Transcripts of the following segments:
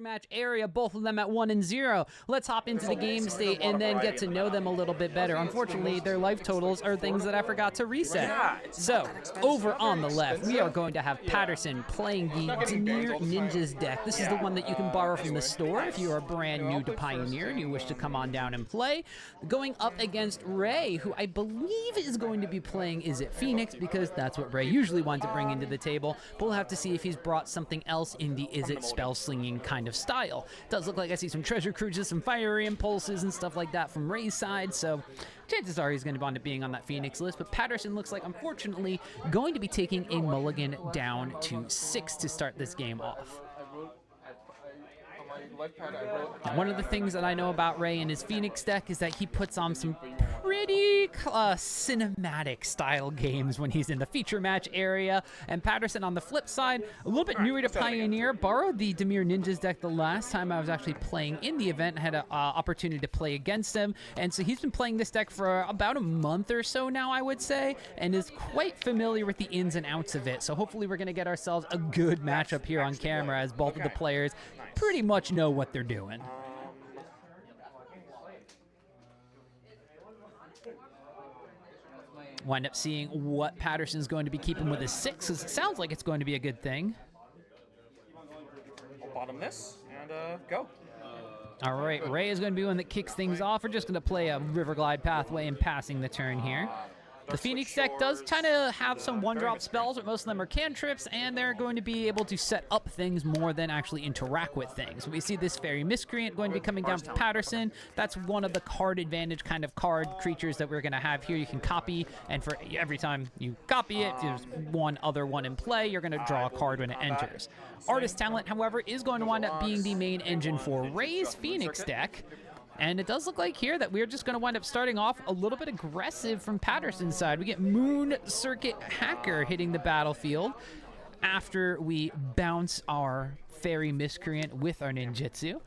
match area, both of them at 1 and 0. Let's hop into the game state and then get to know them a little bit better. Unfortunately, their life totals are things that I forgot to reset. So, over on the left, we are going to have Patterson playing the Dimir Ninjas deck. This is the one that you can borrow from the store if you are brand new to Pioneer and you wish to come on down and play. Going up against Ray, who I believe is going to be playing Izzet Phoenix, because that's what Ray usually wants to bring into the table. But we'll have to see if he's brought something else in the Izzet spell slinging kind of style. Does look like I see some treasure cruises, some fiery impulses and stuff like that from Ray's side, so chances are he's going to wind up being on that Phoenix list. But Patterson looks like, unfortunately, going to be taking a mulligan down to 6 to start this game off. One of the things that I know about Ray and his Phoenix deck is that he puts on some pretty cinematic style games when he's in the feature match area. And Patterson on the flip side, a little bit newer to Pioneer, borrowed the Dimir Ninjas deck the last time I was actually playing in the event. I had an opportunity to play against him. And so he's been playing this deck for about a month or so now, I would say, and is quite familiar with the ins and outs of it. So hopefully we're going to get ourselves a good matchup here on camera, as both of the players pretty much know what they're doing. Wind up seeing what Patterson's going to be keeping with his 6, because it sounds like it's going to be a good thing. I'll bottom this and go. All right, Ray is going to be one that kicks things off. We're just going to play a River Glide Pathway and passing the turn here. The Phoenix deck does kind of have some one-drop spells, but most of them are cantrips, and they're going to be able to set up things more than actually interact with things. We see this Fairy Miscreant going to be coming down from Patterson. That's one of the card advantage kind of card creatures that we're going to have here. You can copy, and for every time you copy it, if there's one other one in play, you're going to draw a card when it enters. Artist Talent, however, is going to wind up being the main engine for Ray's Phoenix deck. And it does look like here that we're just going to wind up starting off a little bit aggressive from Patterson's side. We get Moon Circuit Hacker hitting the battlefield after we bounce our Fairy Miscreant with our Ninjutsu.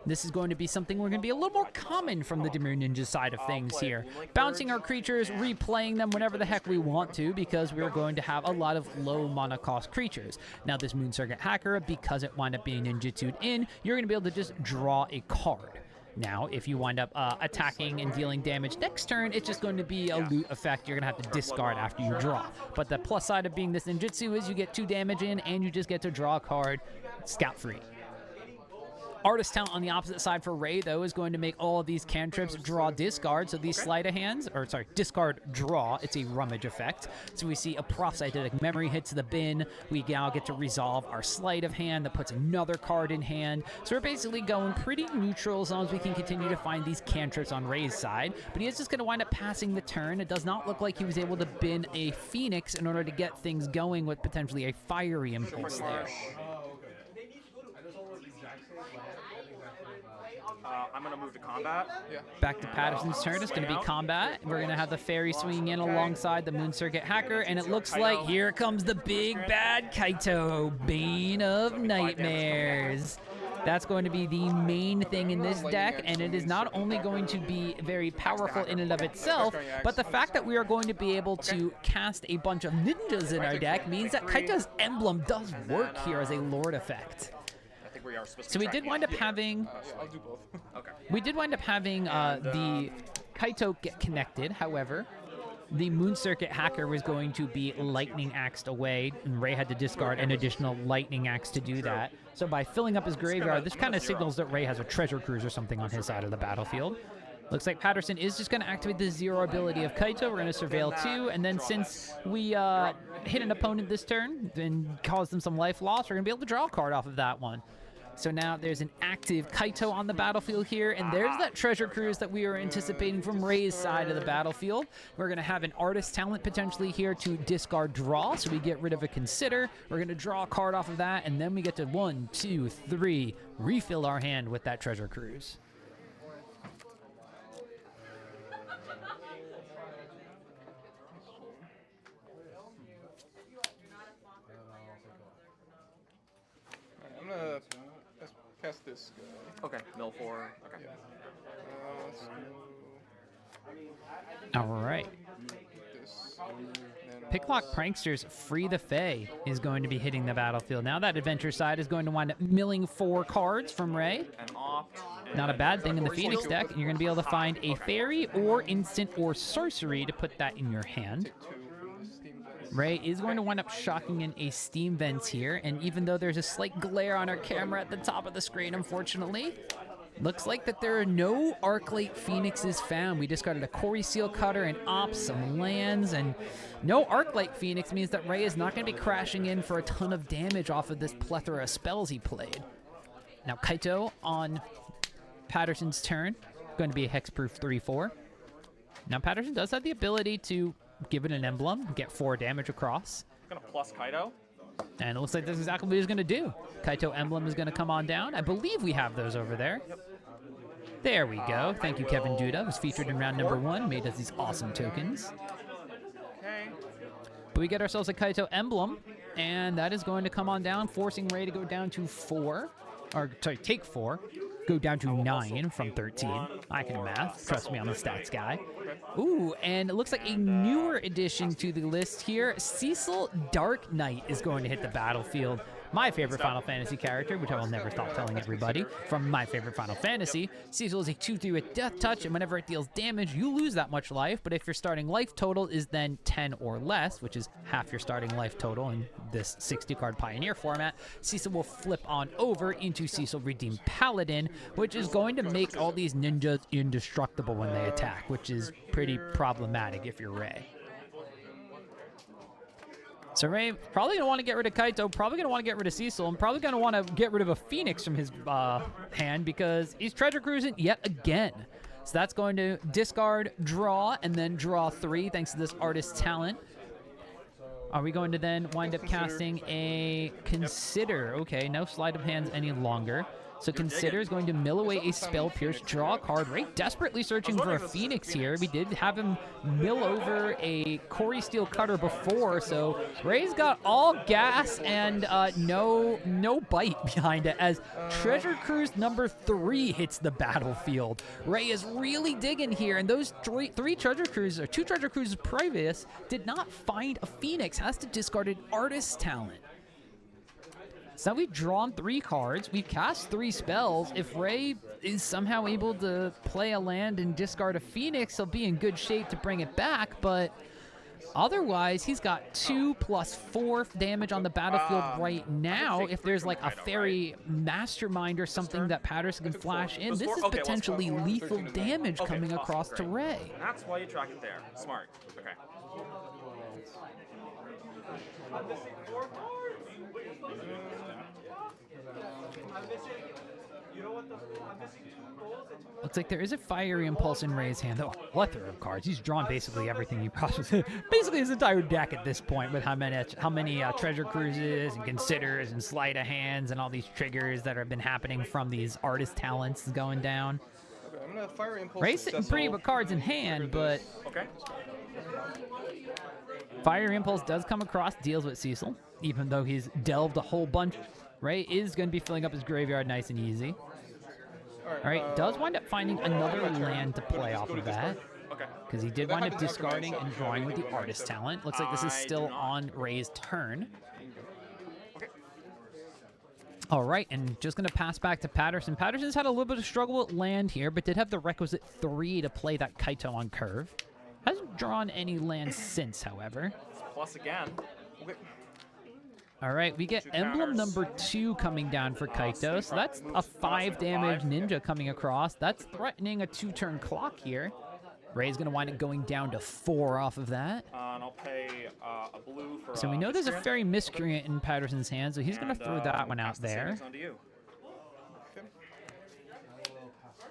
This is going to be something we're going to be a little more common from the Dimir Ninja side of things here. Bouncing our creatures, replaying them whenever the heck we want to, because we're going to have a lot of low mana cost creatures. Now this Moon Circuit Hacker, because it wind up being ninjutsu'd in, you're going to be able to just draw a card. Now, if you wind up attacking and dealing damage next turn, it's just going to be a loot effect. You're going to have to discard after you draw. But the plus side of being this ninjutsu is you get 2 damage in, and you just get to draw a card scot-free. Artist Talent on the opposite side for Ray, though, is going to make all of these cantrips draw discard. So these sleight of hands, or sorry, discard draw. It's a rummage effect. So we see a Prophetic Memory hits the bin. We now get to resolve our sleight of hand that puts another card in hand. So we're basically going pretty neutral as long as we can continue to find these cantrips on Ray's side. But he is just going to wind up passing the turn. It does not look like he was able to bin a Phoenix in order to get things going with potentially a fiery impulse there. I'm going to move to combat. Back to Patterson's turn. It's going to be combat. We're going to have the Fairy swinging in alongside the Moon Circuit Hacker, and it looks like here comes the big bad Kaito, Bane of Nightmares. That's going to be the main thing in this deck, and it is not only going to be very powerful in and of itself, but the fact that we are going to be able to cast a bunch of ninjas in our deck means that Kaito's emblem does work here as a Lord effect. So we did wind up having the Kaito get connected. However, the Moon Circuit Hacker was going to be lightning axed away, and Ray had to discard an additional lightning axe to do that. So by filling up his graveyard, this kind of signals that Ray has a treasure cruise or something on his side of the battlefield. Looks like Patterson is just going to activate the 0 ability of Kaito. We're going to Surveil 2, and then since we hit an opponent this turn and caused them some life loss, we're going to be able to draw a card off of that one. So now there's an active Kaito on the battlefield here, and there's that treasure cruise that we were anticipating from Ray's side of the battlefield. We're going to have an Artist Talent potentially here to discard draw, so we get rid of a Consider. We're going to draw a card off of that, and then we get to 1, 2, 3, refill our hand with that treasure cruise. I'm gonna cast this guy. Okay, mill 4. Okay. Let's go All right. this, and then Picklock Prankster's Free the Fae is going to be hitting the battlefield. Now that adventure side is going to wind up milling 4 cards from Ray. And opt. Not a bad thing in the Phoenix deck. You're going to be able to find a fairy or instant or sorcery to put that in your hand. Ray is going to wind up shocking in a Steam Vents here, and even though there's a slight glare on our camera at the top of the screen, unfortunately, looks like that there are no Arclight Phoenixes found. We discarded a Cori-Steel Cutter and Ops, some lands, and no Arclight Phoenix means that Ray is not going to be crashing in for a ton of damage off of this plethora of spells he played. Now Kaito on Patterson's turn, going to be a Hexproof 3/4. Now Patterson does have the ability to give it an emblem, get 4 damage across. Gonna plus Kaito. And it looks like that's exactly what he's going to do. Kaito emblem is going to come on down. I believe we have those over there. Yep. There we go. Thank you, Kevin Duda, who's featured in round number 1, made us these awesome tokens. Okay. But we get ourselves a Kaito emblem, and that is going to come on down, forcing Ray to go down to 4. Or, sorry, take 4. Go down to 9 from 13. I can math. Trust me, I'm a stats guy. Ooh, and it looks like a newer addition to the list here. Cecil Dark Knight is going to hit the battlefield. My favorite Final Fantasy character, which I will never stop telling everybody, from my favorite Final Fantasy. Cecil is a 2/3 with Death Touch, and whenever it deals damage, you lose that much life, but if your starting life total is then 10 or less, which is half your starting life total in this 60-card Pioneer format, Cecil will flip on over into Cecil Redeemed Paladin, which is going to make all these ninjas indestructible when they attack, which is pretty problematic if you're Ray. So Ray probably going to want to get rid of Kaito, probably going to want to get rid of Cecil, and probably going to want to get rid of a Phoenix from his hand because he's treasure cruising yet again. So that's going to discard, draw, and then draw 3 thanks to this artist's talent. Are we going to then wind up casting a Consider? Okay, no sleight of hands any longer. So Consider is going to mill away a Spell Pierce, draw a card. Ray desperately searching for a Phoenix here. We did have him mill over a Cori-Steel Cutter before, so Ray's got all gas and no bite behind it as Treasure Cruise number 3 hits the battlefield. Ray is really digging here, and those 2 Treasure Cruises previous did not find a Phoenix, has to discard an Artist's Talent. So now we've drawn 3 cards, we've cast 3 spells. If Ray is somehow able to play a land and discard a Phoenix, he'll be in good shape to bring it back, but otherwise, he's got 2 + 4 damage on the battlefield right now. If there's like a fairy mastermind or something that Patterson can flash in, this is potentially lethal damage coming across to Ray. That's why you track it there. Smart. Okay. Looks like there is a Fiery Impulse in Ray's hand, though. A plethora of cards. He's drawn basically everything he possibly, basically his entire deck at this point, with how many Treasure Cruises and Considers and Sleight of Hands and all these triggers that have been happening from these artist talents going down. Okay, I'm gonna Fiery Impulse. Ray's sitting pretty with cards in hand, but Okay. Fiery Impulse does come across, deals with Cecil, even though he's delved a whole bunch. Ray is going to be filling up his graveyard nice and easy. All right, does wind up finding another land to play off of that. Okay. Because he did wind up discarding and drawing with the Artist Talent. Looks like this is still on Ray's turn. Okay. All right, and just going to pass back to Patterson. Patterson's had a little bit of struggle with land here, but did have the requisite 3 to play that Kaito on curve. Hasn't drawn any lands since, however. Plus again. Okay. All right, we get emblem number 2 coming down for Kaito, so that's a 5 damage ninja coming across. That's threatening a 2-turn clock here. Ray's going to wind up going down to 4 off of that. And I'll pay a blue for. So we know there's a Fairy Miscreant in Patterson's hand, so he's going to throw that one out there.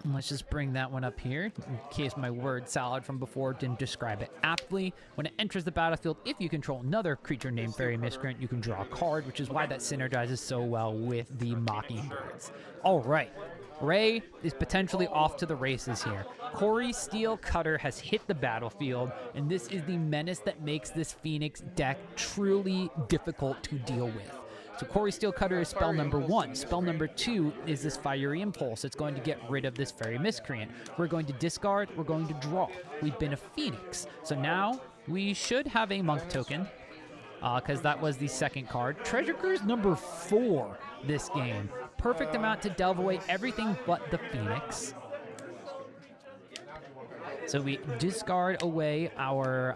And let's just bring that one up here, in case my word salad from before didn't describe it aptly. When it enters the battlefield, if you control another creature named Fairy Miscreant, you can draw a card, which is why that synergizes so well with the Mockingbirds. All right, Ray is potentially off to the races here. Cori-Steel Cutter has hit the battlefield, and this is the menace that makes this Phoenix deck truly difficult to deal with. So Cori-Steel Cutter is spell number 1. Spell number 2 is this Fiery Impulse. It's going to get rid of this Fairy Miscreant. We're going to discard. We're going to draw. We've been a Phoenix. So now We should have a monk token, because that was the second card. Treasure Cruise number 4 this game. Perfect amount to delve away everything but the Phoenix. So we discard away our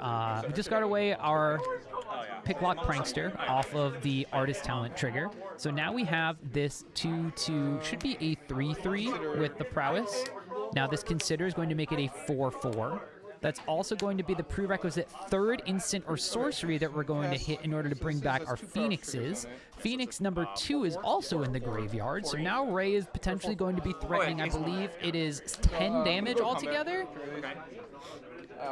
Picklock Prankster off of the Artist Talent trigger. So now we have this 2/2, should be a 3/3 with the Prowess. Now this Consider is going to make it a 4/4. That's also going to be the prerequisite 3rd instant or sorcery that we're going to hit in order to bring back our Phoenixes. Phoenix number 2 is also in the graveyard, so now Ray is potentially going to be threatening, I believe it is 10 damage altogether.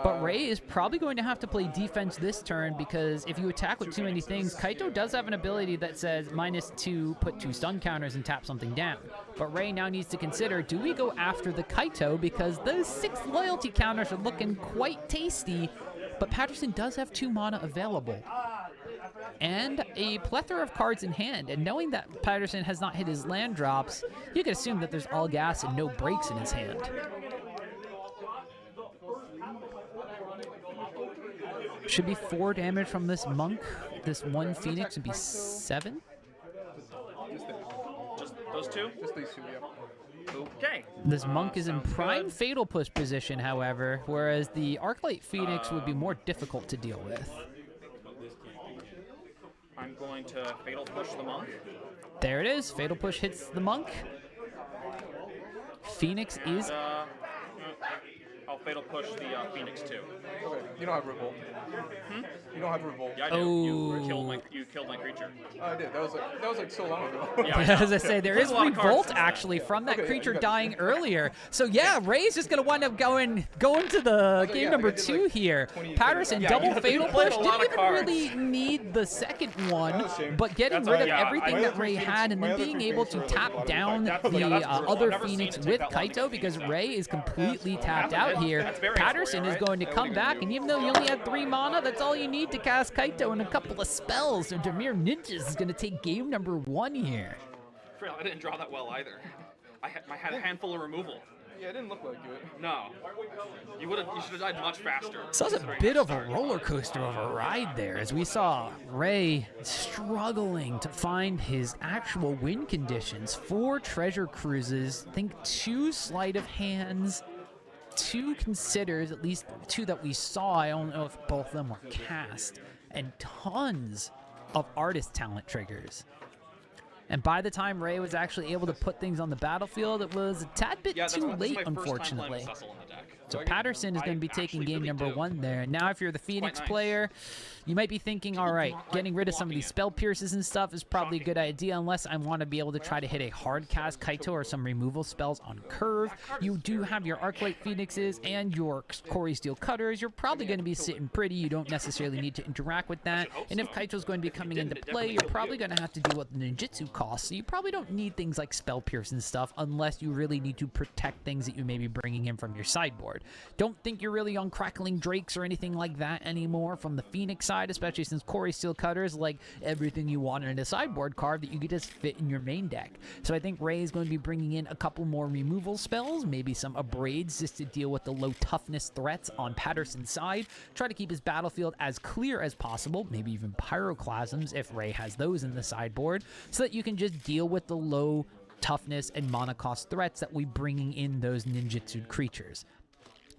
But Ray is probably going to have to play defense this turn, because if you attack with too many things, Kaito does have an ability that says -2, put 2 stun counters and tap something down. But Ray now needs to consider, do we go after the Kaito, because those 6 loyalty counters are looking quite tasty, but Patterson does have 2 mana available. And a plethora of cards in hand, and knowing that Patterson has not hit his land drops, you can assume that there's all gas and no breaks in his hand. Should be 4 damage from this monk. This one Phoenix would be 7. Just those 2? Just these 2, yeah. Okay. This monk is in prime fatal push position, however, whereas the Arclight Phoenix would be more difficult to deal with. I'm going to fatal push the monk. There it is. Fatal push hits the monk. Phoenix is... I'll fatal push the Phoenix too. Okay, you don't have revolt. You don't have revolt. Yeah, I do. Oh. You killed my creature. I did. That was like so long ago. Yeah, I know. As I say, there is There's a lot of cards revolt since then. actually from that Okay, creature you got- dying earlier. So yeah, Ray's just gonna wind up going to the game yeah, number I did 2 like here. 20 Patterson Yeah, double you fatal played push. a lot Didn't of even cards. really need the second one, That was a shame. but getting That's rid all- of yeah, everything my that other Ray three had, and Phoenix- then my being other able three to Phoenixes tap are like down that's the brutal. other I've never seen Phoenix it take with that long to Kaito, get because Phoenix Ray is completely tapped That's out it. here. That's variance Patterson for you, is right? going to come back, and even though you only had 3 mana, that's all you need to cast Kaito and a couple of spells. So Dimir Ninjas is going to take game number 1 here. I didn't draw that well either. I had a handful of removal. Yeah, it didn't look like it. No. You should have died much faster. So that was a bit of a roller coaster of a ride there, as we saw Ray struggling to find his actual win conditions. 4 treasure cruises, I think 2 sleight of hands, 2 considers, at least 2 that we saw. I don't know if both of them were cast, and tons of artist talent triggers. And by the time Ray was actually able to put things on the battlefield, it was a tad bit too late, unfortunately. So Patterson is going to be taking game number 1 there. Now if you're the Phoenix player, you might be thinking, all right, getting rid of some of these spell pierces and stuff is probably a good idea, unless I want to be able to try to hit a hard cast Kaito or some removal spells on curve. You do have your Arclight Phoenixes and your Cori-Steel Cutters. You're probably going to be sitting pretty. You don't necessarily need to interact with that. And if Kaito's going to be coming into play, you're probably going to have to deal with the Ninjutsu costs. So you probably don't need things like spell pierce and stuff, unless you really need to protect things that you may be bringing in from your sideboard. Don't think you're really on Crackling Drakes or anything like that anymore from the Phoenix side, especially since Cori-Steel Cutter is like everything you want in a sideboard card that you could just fit in your main deck. So I think Ray is going to be bringing in a couple more removal spells, maybe some Abrades just to deal with the low toughness threats on Patterson's side. Try to keep his battlefield as clear as possible, maybe even Pyroclasms if Ray has those in the sideboard, so that you can just deal with the low toughness and mana cost threats that we bringing in those ninjutsu creatures.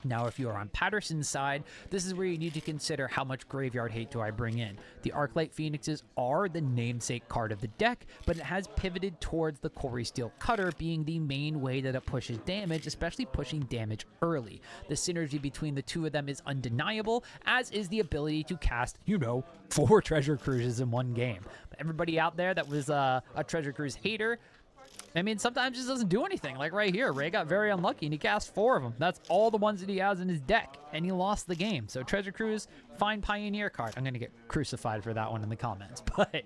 Now, if you are on Patterson's side, this is where you need to consider how much graveyard hate do I bring in. The Arclight Phoenixes are the namesake card of the deck, but it has pivoted towards the Cori-Steel Cutter being the main way that it pushes damage, especially pushing damage early. The synergy between the 2 of them is undeniable, as is the ability to cast, 4 Treasure Cruises in 1 game. But everybody out there that was a Treasure Cruise hater, I mean, sometimes it just doesn't do anything. Like right here, Ray got very unlucky and he cast 4 of them. That's all the ones that he has in his deck, and he lost the game. So Treasure Cruise, fine Pioneer card. I'm going to get crucified for that one in the comments. But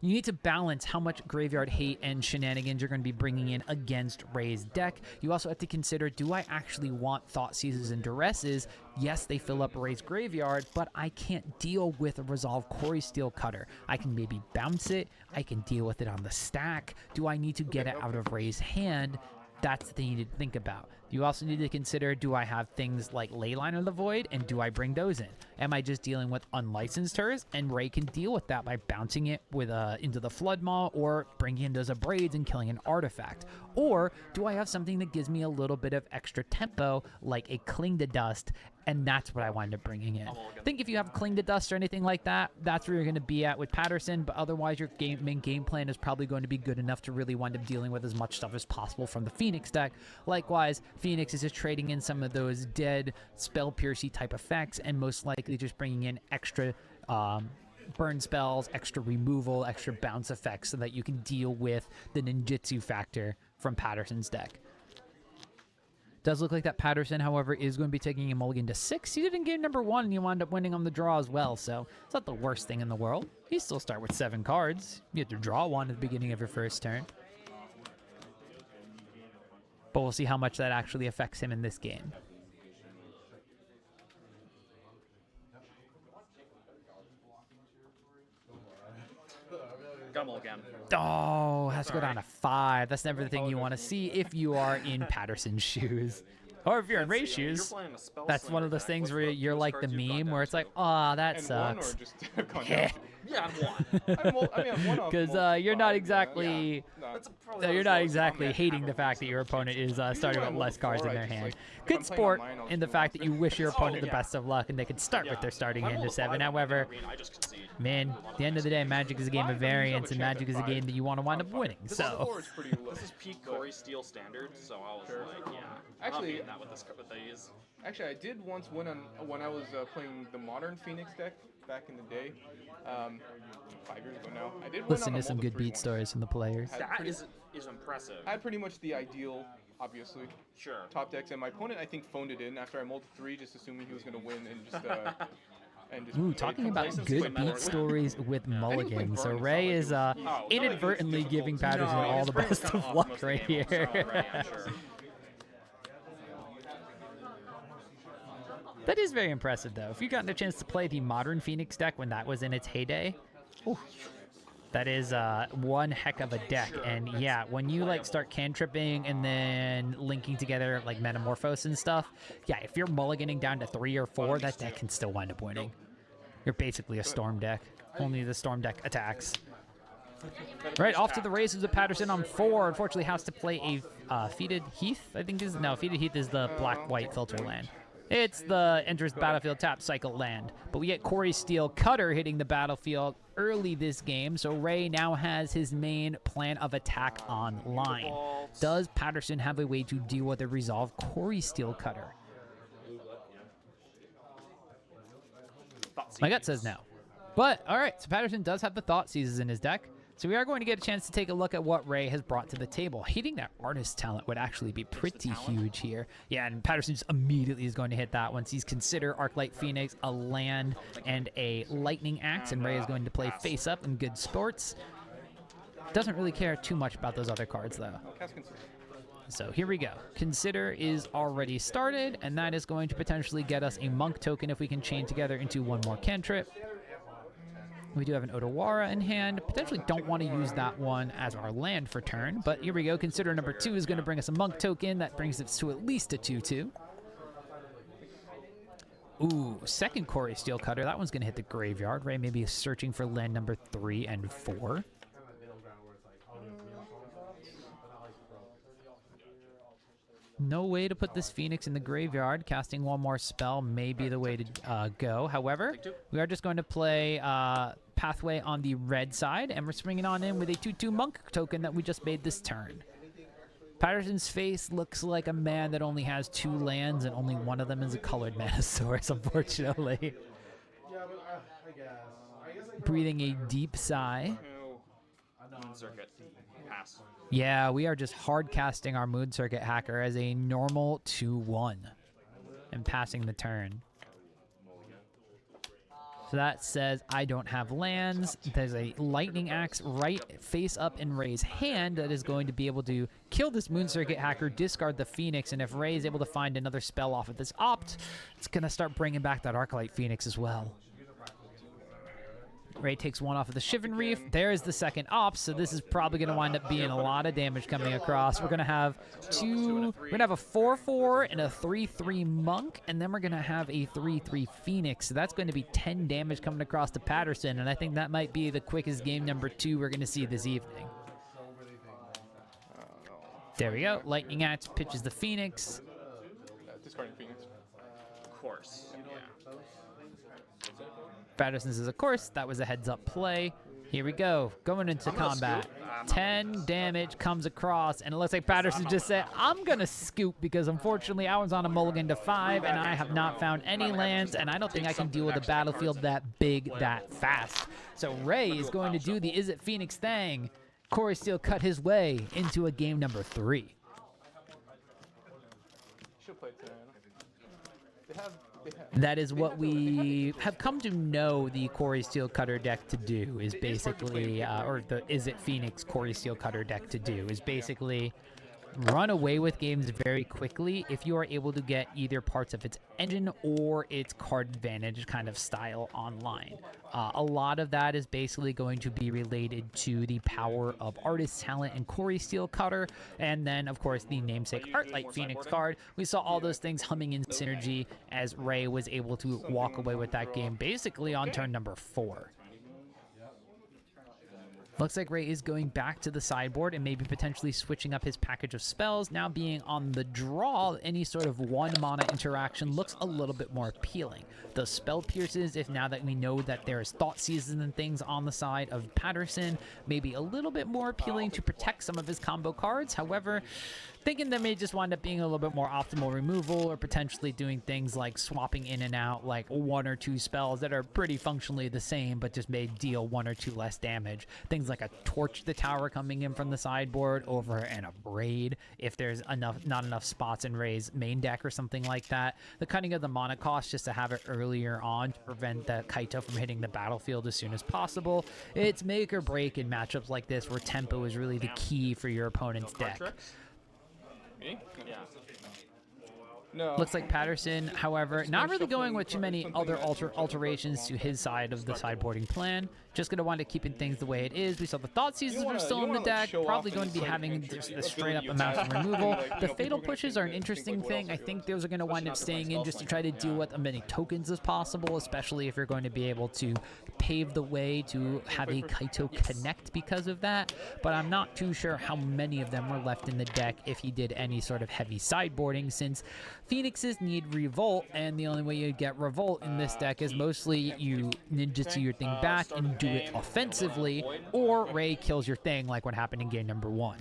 you need to balance how much graveyard hate and shenanigans you're going to be bringing in against Ray's deck. You also have to consider, do I actually want Thoughtseizes and Duresses? Yes, they fill up Ray's graveyard, but I can't deal with a Resolve Cori-Steel Cutter. I can maybe bounce it. I can deal with it on the stack. Do I need to get it out of Ray's hand? That's the thing you need to think about. You also need to consider, do I have things like Leyline of the Void, and do I bring those in? Am I just dealing with unlicensed Hers? And Ray can deal with that by bouncing it with into the Flood Maw, or bringing in those Abrades and killing an artifact. Or do I have something that gives me a little bit of extra tempo, like a Cling to Dust, and that's what I wind up bringing in. I think if you have Cling to Dust or anything like that, that's where you're going to be at with Patterson, but otherwise your main game plan is probably going to be good enough to really wind up dealing with as much stuff as possible from the Phoenix deck. Likewise, Phoenix is just trading in some of those dead spell piercy type effects, and most likely just bringing in extra burn spells, extra removal, extra bounce effects, so that you can deal with the ninjutsu factor from Patterson's deck. Does look like that Patterson, however, is going to be taking a mulligan to 6. He did in game number 1, and you wound up winning on the draw as well, so it's not the worst thing in the world. You still start with 7 cards. You have to draw 1 at the beginning of your first turn. But we'll see how much that actually affects him in this game. Got him again. Oh, has to go down to 5. That's never the thing you want to see if you are in Patterson's shoes. Or if you're in Ray's shoes. That's one of those things where you're like the meme where it's like, oh, that sucks. Yeah, I'm one. Because you're not exactly hating the fact that your opponent is starting with less cards in their hand. Good sport in the fact that you wish your opponent the best of luck and they can start with their starting hand to 7. However, man, at the end of the day, Magic is a game of variance, and Magic is a game that you want to wind up winning. So this is peak Cori-Steel standard, so I was like, yeah. Actually, that with these. Actually, I did once win on when I was playing the modern Phoenix deck back in the day. 5 years ago now. I did win listen on to some good beat stories from the players. That is impressive. I had pretty much the ideal, obviously. Sure. Top decks, and my opponent I think phoned it in after I mulled 3, just assuming he was going to win, and just. Ooh, talking about good beat stories with mulligans. So Ray is inadvertently giving Patterson all the best of luck right here. That is very impressive, though. If you gotten a chance to play the modern Phoenix deck when that was in its heyday, ooh, that is one heck of a deck. And yeah, when you like start cantripping and then linking together like Metamorphose and stuff, yeah, if you're mulliganing down to 3 or 4, that deck can still wind up winning. You're basically a Storm deck. Only the Storm deck attacks. Right, off to the races with Patterson on 4. Unfortunately, has to play a Fetid Heath, I think is. No, Fetid Heath is the black-white filter land. It's the enters the battlefield tap cycle land. But we get Cori-Steel Cutter hitting the battlefield early this game, so Ray now has his main plan of attack online. Does Patterson have a way to deal with a resolve Cori-Steel Cutter? My gut says no. But, all right, so Patterson does have the Thoughtseizes in his deck. So we are going to get a chance to take a look at what Ray has brought to the table. Hitting that artist talent would actually be pretty huge here. Yeah, and Patterson just immediately is going to hit that once he's consider Arclight Phoenix, a land, and a lightning axe, and Ray is going to play face up in good sports. Doesn't really care too much about those other cards, though. So here we go. Consider is already started, and that is going to potentially get us a monk token if we can chain together into one more cantrip. We do have an Otawara in hand. Potentially don't want to use that one as our land for turn, but here we go. Consider number 2 is going to bring us a monk token. That brings us to at least a 2/2. Ooh, second Cori-Steel Cutter. That one's going to hit the graveyard. Ray may be searching for land number 3 and 4. No way to put this Phoenix in the graveyard. Casting one more spell may be the way to go. However, we are just going to play Pathway on the red side, and we're swinging on in with a 2/2 Monk token that we just made this turn. Patterson's face looks like a man that only has 2 lands, and only one of them is a colored Manosaurus, unfortunately. Breathing a deep sigh. Circuit. Pass. Yeah, we are just hard casting our Moon Circuit Hacker as a normal 2/1 and passing the turn. So that says I don't have lands. There's a Lightning Axe right face up in Ray's hand that is going to be able to kill this Moon Circuit Hacker, discard the Phoenix, and if Ray is able to find another spell off of this Opt, it's going to start bringing back that Arclight Phoenix as well. Ray takes one off of the Shivan Reef. There's the second op, so this is probably going to wind up being a lot of damage coming across. We're going to have a 4-4 and a 3-3 Monk, and then we're going to have a 3-3 Phoenix. So that's going to be 10 damage coming across to Patterson, and I think that might be the quickest game number 2 we're going to see this evening. There we go. Lightning Axe pitches the Phoenix. Discarding Phoenix. Of course. Yeah. Patterson says, of course, that was a heads-up play. Here we go. Going into combat. 10 damage comes across, and it looks like Patterson just said, I'm going to scoop because, unfortunately, I was on a mulligan to 5, and I have not found any lands, and I don't think I can deal with a battlefield that big that fast. So Ray is going to do the Izzet Phoenix thing. Cori-Steel cut his way into a game number 3. Should play today. They have That is what we have come to know the Cori-Steel Cutter deck to do, is basically, or the Izzet Phoenix Cori-Steel Cutter deck to do, is basically run away with games very quickly if you are able to get either parts of its engine or its card advantage kind of style online. A lot of that is basically going to be related to the power of artist talent and Cori-Steel Cutter, and then of course the namesake Arclight Phoenix card. We saw all those things humming in synergy as Ray was able to walk away with that game basically on turn number 4. Looks like Ray is going back to the sideboard and maybe potentially switching up his package of spells. Now being on the draw, any sort of 1 mana interaction looks a little bit more appealing. The spell pierces, if now that we know that there's Thoughtseizes and things on the side of Patterson, maybe a little bit more appealing to protect some of his combo cards. However, thinking that may just wind up being a little bit more optimal removal, or potentially doing things like swapping in and out like 1 or 2 spells that are pretty functionally the same but just may deal 1 or 2 less damage. Things like a Torch the Tower coming in from the sideboard over and a Braid if there's not enough spots in Ray's main deck or something like that. The cutting of the mana cost just to have it earlier on to prevent the Kaito from hitting the battlefield as soon as possible. It's make or break in matchups like this where tempo is really the key for your opponent's deck. Me? Yeah. No. Looks like Patterson, however, not really going with too many other alterations to his side of the sideboarding plan. Just going to wind up keeping things the way it is. We saw the Thoughtseizes are still in the deck, probably going to be having just a straight up amount of removal. The Fatal Pushes are an interesting thing. I think those are going to wind up staying in just to try to deal with as many tokens as possible, especially if you're going to be able to pave the way to have a Kaito connect because of that. But I'm not too sure how many of them were left in the deck if he did any sort of heavy sideboarding, since Phoenixes need Revolt, and the only way you get Revolt in this deck is mostly you ninjutsu your thing back and do it offensively, or Ray kills your thing like what happened in game number 1.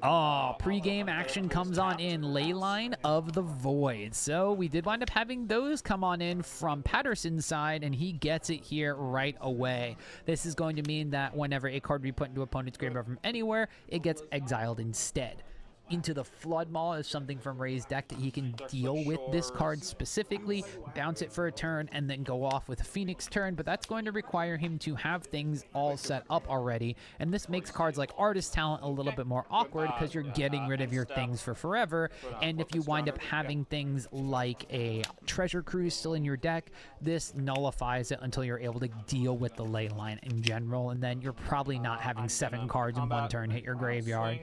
Oh, pre-game action comes on in, Leyline of the Void. So we did wind up having those come on in from Patterson's side, and he gets it here right away. This is going to mean that whenever a card we put into opponent's graveyard from anywhere, it gets exiled instead. Into the Flood Maul is something from Ray's deck that he can deal with this card specifically, bounce it for a turn, and then go off with a Phoenix turn, but that's going to require him to have things all set up already, and this makes cards like Artist Talent a little bit more awkward because you're getting rid of your things for forever, and if you wind up having things like a Treasure Cruise still in your deck, this nullifies it until you're able to deal with the ley line in general, and then you're probably not having 7 cards in 1 turn hit your graveyard.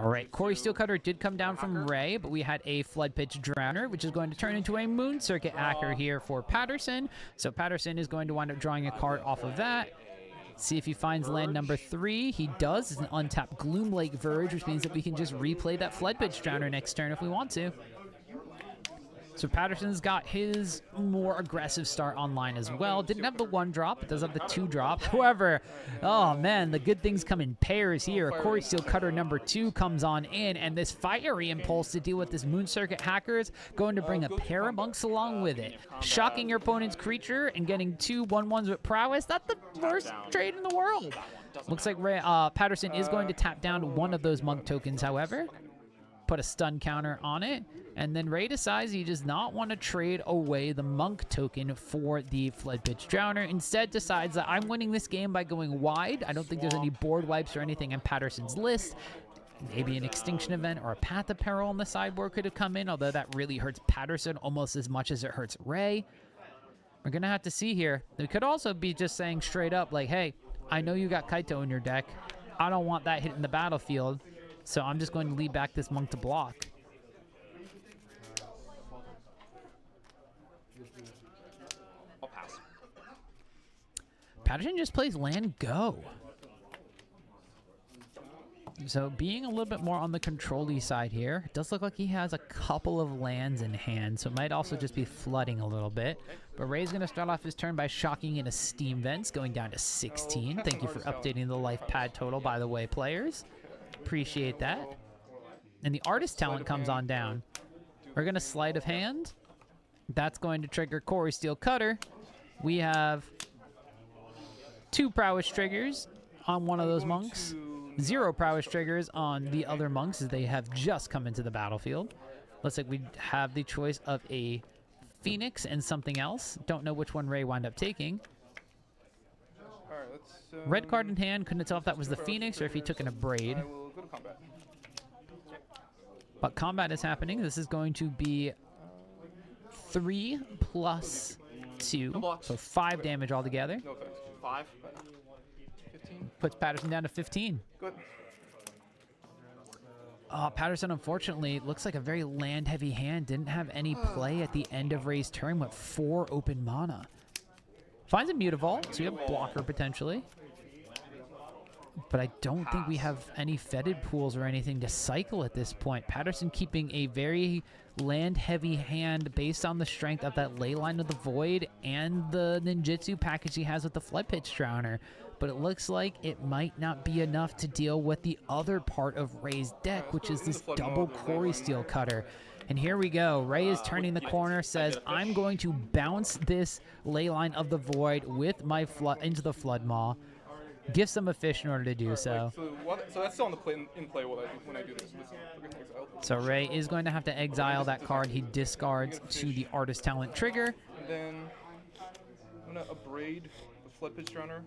All right, Cori-Steel Cutter did come down from Ray, but we had a Flood Pitch Drowner, which is going to turn into a Moon Circuit Hacker here for Patterson. So Patterson is going to wind up drawing a card off of that. See if he finds land number 3. He does. It's an untapped Gloom Lake Verge, which means that we can just replay that Flood Pitch Drowner next turn if we want to. So Patterson's got his more aggressive start online as well. Didn't have the 1-drop, but does have the 2-drop. However, oh man, the good things come in pairs here. Cori-Steel Cutter number 2 comes on in, and this Fiery Impulse to deal with this Moon Circuit Hackers going to bring a pair of monks along with it. Shocking your opponent's creature and getting 2 1/1s with prowess. Not the worst trade in the world. Looks like Patterson is going to tap down one of those monk tokens, however. Put a stun counter on it, and then Ray decides he does not want to trade away the monk token for the Flood Pitch Drowner. Instead decides that I'm winning this game by going wide. I don't think there's any board wipes or anything in Patterson's list. Maybe an Extinction Event or a Path of Peril on the sideboard could have come in, although that really hurts Patterson almost as much as it hurts Ray. We're going to have to see here. We could also be just saying straight up, like, hey, I know you got Kaito in your deck. I don't want that hitting the battlefield, so I'm just going to lead back this monk to block. I'll pass. Patterson just plays land go. So being a little bit more on the control-y side here, it does look like he has a couple of lands in hand, so it might also just be flooding a little bit. But Ray's going to start off his turn by shocking into Steam Vents, going down to 16. Thank you for updating the life pad total, by the way, players. Appreciate that. And the artist talent comes on down. We're going to sleight of hand. That's going to trigger Cori-Steel Cutter. We have 2 prowess triggers on one of those monks. 0 prowess triggers on the other monks as they have just come into the battlefield. Looks like we have the choice of a Phoenix and something else. Don't know which one Ray wound up taking. All right, let's, Red card in hand. Couldn't tell if that was the Phoenix or if he took an Abrade. I will go to combat. But combat is happening. This is going to be 3 plus 2. So 5 damage altogether. No effects. 5. 15. Puts Patterson down to 15. Good. Patterson, unfortunately, looks like a very land-heavy hand. Didn't have any play at the end of Ray's turn with 4 open mana. Finds a Mutavault, so you have blocker potentially. But I don't think we have any fetid pools or anything to cycle at this point. Patterson keeping a very land-heavy hand based on the strength of that Leyline of the Void and the ninjutsu package he has with the Flood Pitch Drowner. But it looks like it might not be enough to deal with the other part of Ray's deck, which is this double Cori-Steel Cutter. And here we go. Ray is turning the corner, says, I'm going to bounce this Leyline of the Void with my flood into the Flood Maw. Gives them a fish in order to do so. So that's still on the in play when I do this. So Ray is going to have to exile that card. He discards to the Artist Talent trigger. And then I'm going to Abrade the Flood Pitch Drowner.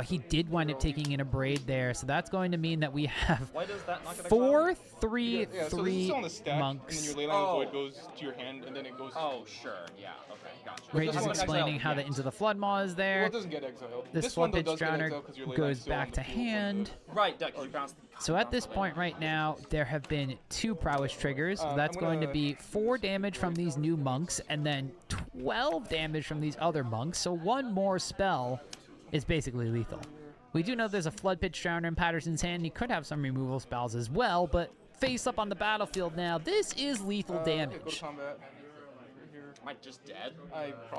He did wind up taking in a braid there, so that's going to mean that we have Why does that not get 4, 3, so 3 this is on the stack, monks. and then your Leyline of the Void goes to your hand, and then it goes... Oh, sure. Yeah. Okay. Gotcha. Ray this just one explaining how the Into the Flood Maw is Well, there. it doesn't get exiled. This one, Flood though, Pitch does get Drowner exiled 'cause your Leyline's goes still on back the to field. hand. Right. Because you bounced. So at this point right now, there have been 2 prowess triggers. That's going to be 4 damage from these new monks, and then 12 damage from these other monks. So 1 more spell is basically lethal. We do know there's a Flood Pitch Drowner in Patterson's hand. He could have some removal spells as well, but face up on the battlefield now, this is lethal Go to damage. combat. Am I just dead?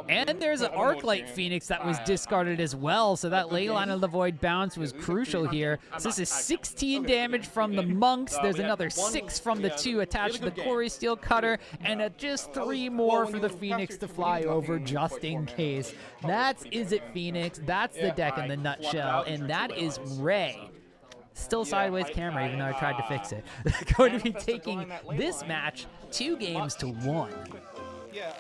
And there's an Arclight Phoenix that was discarded as well, so that Leyline of the Void bounce was crucial here. So this is 16 damage from the monks. There's another 6 from the 2 attached to the Cori-Steel Cutter, and just 3 more for the Phoenix to fly over just in case. That's Izzet Phoenix. That's the deck in the nutshell, and that is Ray. Still sideways camera, even though I tried to fix it. Going to be taking this match 2 games to 1. Yeah.